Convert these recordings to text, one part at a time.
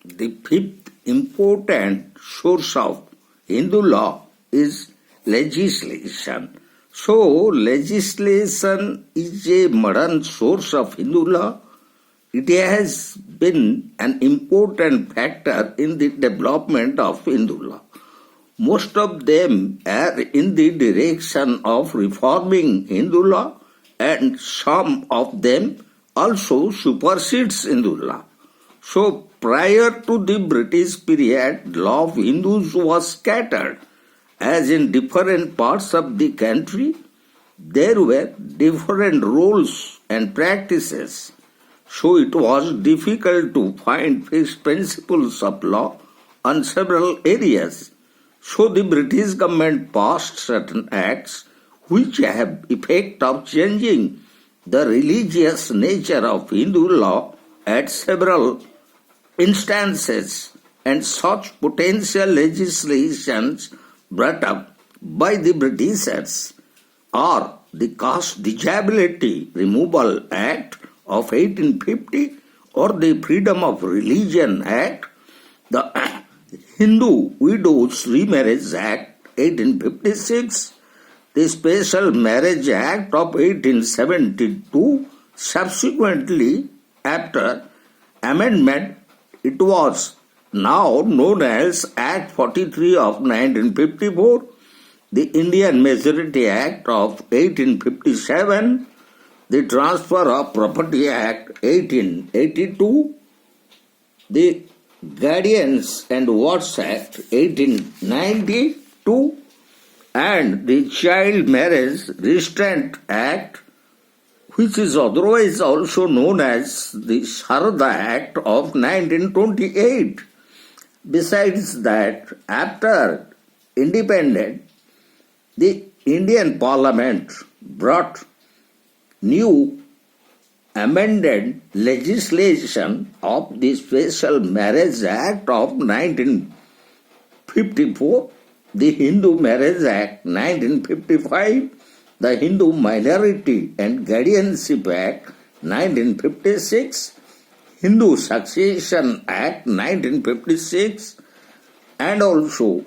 The fifth important source of Hindu law is legislation. So, legislation is a modern source of Hindu law. It has been an important factor in the development of Hindu law. Most of them are in the direction of reforming Hindu law, and some of them also supersedes Hindu law. So, prior to the British period, law of Hindus was scattered, as in different parts of the country there were different rules and practices. So it was difficult to find fixed principles of law on several areas. So the British government passed certain acts which have effect of changing the religious nature of Hindu law at several instances, and such potential legislations brought up by the Britishers are the Caste Disability Removal Act of 1850 or the Freedom of Religion Act, the Hindu Widows Remarriage Act 1856, the Special Marriage Act of 1872. Subsequently, after amendment, it was now known as Act 43 of 1954, the Indian Majority Act of 1857, the Transfer of Property Act 1882, the Guardians and Wards Act 1892, and the Child Marriage Restraint Act, which is otherwise also known as the Sharda Act of 1928. Besides that, after independence, the Indian Parliament brought new amended legislation of the Special Marriage Act of 1954, the Hindu Marriage Act 1955, the Hindu Minority and Guardianship Act 1956, Hindu Succession Act 1956, and also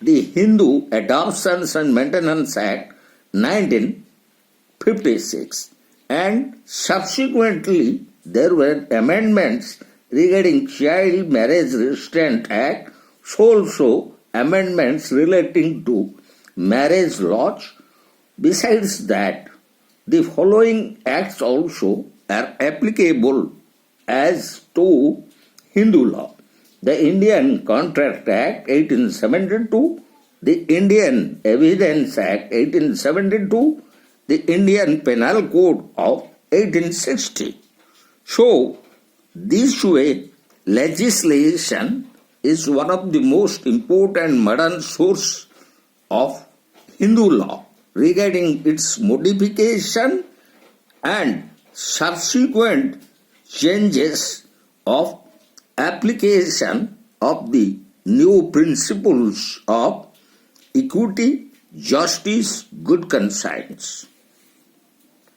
the Hindu Adoptions and Maintenance Act 1956. And subsequently there were amendments regarding Child Marriage Restraint Act, also amendments relating to marriage laws. Besides that, the following acts also are applicable as to Hindu law: the Indian Contract Act 1872, the Indian Evidence Act 1872, the Indian Penal Code of 1860. So, this way, legislation is one of the most important modern source of Hindu law regarding its modification and subsequent changes of application of the new principles of equity, justice, good conscience.